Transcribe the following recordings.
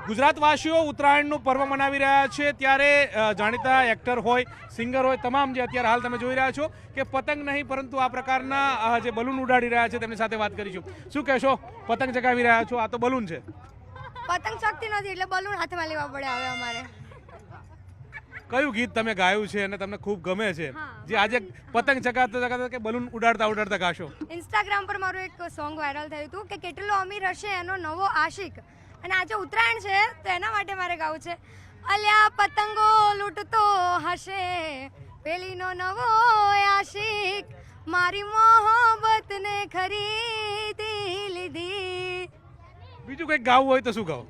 ગુજરાતવાસીઓ ઉત્તરાયણનું પર્વ મનાવી રહ્યા છે ત્યારે જાણીતા એક્ટર હોય સિંગર હોય તમામ જે અત્યારે હાલ તમે જોઈ રહ્યા છો કે પતંગ નહીં પરંતુ આ પ્રકારના જે બલૂન ઉડાડી રહ્યા છે તેમની સાથે વાત કરીશું. શું કહેશો? પતંગ ચગાવી રહ્યા છો, આ તો બલૂન છે. પતંગ ચગતી નથી એટલે બલૂન હાથમાં લેવા પડે હવે અમારે. કયું ગીત તમે ગાયું છે અને તમને ખૂબ ગમે છે જે આજે પતંગ ચગાવતા ચગાવતા કે બલૂન ઉડાડતા ઉડાડતા ગાશો? ઇન્સ્ટાગ્રામ પર મારું એક સોંગ વાયરલ થયું હતું કે કેટલો અમીર હશે એનો નવો આશિક, અને આજે ઉત્તરાયણ છે તો એના માટે મારે ગાવું છે. અલ્યા પતંગો લૂંટતો હશે પેલીનો નવો આશિક, મારી મોહબ્બતને ખરીદી લીધી. બીજું કંઈક ગાવું હોય તો શું ગાઓ?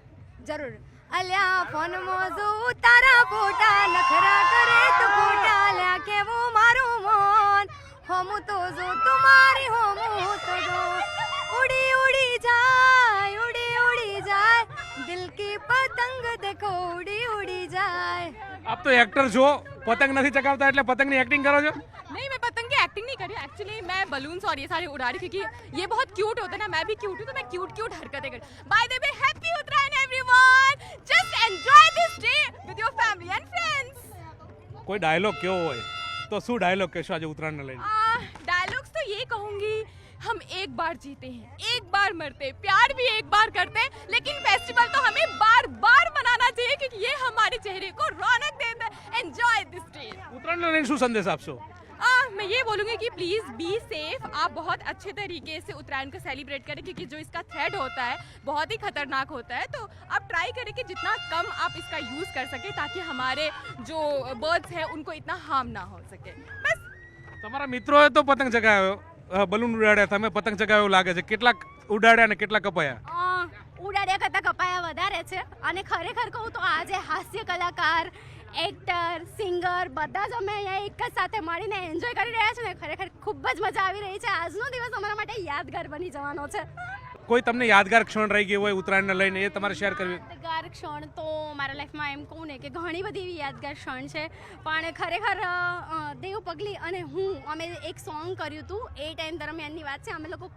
જરૂર. અલ્યા ફોન મોજુ તારા ફોટા નખરા કરે તો ફોટા લ્યા કેવું મારું મન, હોમું તો જો તુમારી હોમું તો જો ઉડી ઉડી જાય ઉડી ઉડી જાય, દિલ કી પતંગ દેખો ઉડી ઉડી જાય. આપ તો એક્ટર છો, પતંગ નથી ચગાવતા એટલે પતંગની એક્ટિંગ કરો છો? नहीं, मैं पतंग की एक्टिंग नहीं करी. एक्चुअली मैं बलून्स और ये सारे उड़ा रही क्योंकि ये बहुत क्यूट होता है ना, मैं भी क्यूट हूँ तो मैं क्यूट क्यूट हरकतें कर. By the way, happy Uttarayan everyone. Just enjoy this day with your family and friends. કોઈ ડાયલોગ કેવો હોય તો શું ડાયલોગ કહેશો આજે ઉત્તરાયણને લઈને? डायलॉग्स तो ये कहूँगी, हम एक बार जीते हैं, एक बार मरते हैं, प्यार भी एक बार करते हैं, लेकिन फेस्टिवल तो हमें बार बार मनाना चाहिए क्योंकि ये हमारे चेहरे को रौनक देता है. Enjoy this day. ઉત્તરાયણને લઈને શું સંદેશ આપશો? मैं ये बोलूँगी कि प्लीज़ बी सेफ. आप बहुत अच्छे तरीके से उत्तरायण को सेलिब्रेट करें क्योंकि जो इसका थ्रेड होता है बहुत ही खतरनाक होता है, तो आप ट्राई करें कि जितना कम आप इसका यूज़ कर सकें ताकि हमारे जो बर्ड्स हैं उनको इतना हार्म ना हो सके. बस. તમારા મિત્રોએ તો પતંગ ચગાવ્યો, બલૂન ઉડાડ્યા, તમે પતંગ ચગાવ્યો લાગે છે. કેટલાક ઉડાડ્યા ને કેટલા કપાયા? ઉડાડ્યા કરતાં કપાયા વધારે છે, અને ખરેખર કહું તો આજે હાસ્ય કલાકાર, એક્ટર, સિંગર બધા જ અમે અહીંયા એક જ સાથે મળીને એન્જોય કરી રહ્યા છે ને ખરેખર ખૂબ જ મજા આવી રહી છે. આજનો દિવસ અમારા માટે યાદગાર બની જવાનો છે. કોઈ તમને યાદગાર ક્ષણ રહી ગઈ હોય ઉત્તરાયણને લઈને એ તમારે શેર કરવી? યાદગાર ક્ષણ તો મારા લાઈફમાં એમ કહું ને કે ઘણી બધી એવી યાદગાર ક્ષણ છે, પણ ખરેખર દેવ પગલી અને હું અમે એક સોંગ કર્યું હતું એ ટાઈમ દરમિયાનની વાત છે. અમે લોકો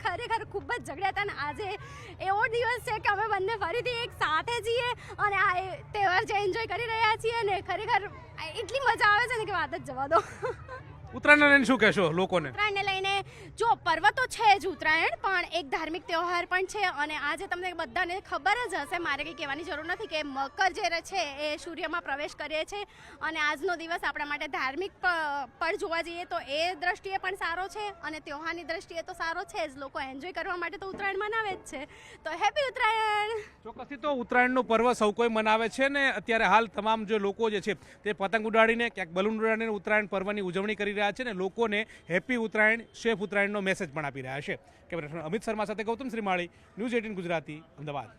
ખરેખર ખૂબ જ ઝઘડ્યા હતા, અને આજે એવો દિવસ છે કે અમે બંને ફરીથી એક સાથે છીએ અને આ તહેવાર જે એન્જોય કરી રહ્યા છીએ ને ખરેખર એટલી મજા આવે છે ને કે વાત જ જવા દો. ઉત્તરાયણને લઈને શું કહેશો લોકોને? ઉત્તરાયણને લઈને જો પર્વ તો છે જ ઉત્તરાયણ, પણ એક ધાર્મિક તહેવાર પણ છે, અને આજે તમને બધાને ખબર જ હશે, મારે કંઈ કહેવાની જરૂર નથી કે મકર જે છે એ સૂર્યમાં પ્રવેશ કરે છે, અને આજનો દિવસ આપણા માટે ધાર્મિક પણ જોવા જઈએ તો એ દ્રષ્ટિએ પણ સારો છે, અને તહેવારની દ્રષ્ટિએ તો સારો છે જ. લોકો એન્જોય કરવા માટે તો ઉત્તરાયણ મનાવે જ છે, તો હેપી ઉત્તરાયણ. ચોક્કસથી તો ઉત્તરાયણનું પર્વ સૌ કોઈ મનાવે છે ને અત્યારે હાલ તમામ જે લોકો જે છે તે પતંગ ઉડાડીને ક્યાંક બલૂન ઉડાડીને ઉત્તરાયણ પર્વની ઉજવણી કરી રહ્યા છે ને લોકોને હેપી ઉત્તરાયણ, સેફ ઉત્તરાયણનો મેસેજ પણ આપી રહ્યા છે. કેમેરા અમિત શર્મા સાથે ગૌતમ શ્રીમાળી, ન્યૂઝ 18 ગુજરાતી, અમદાવાદ.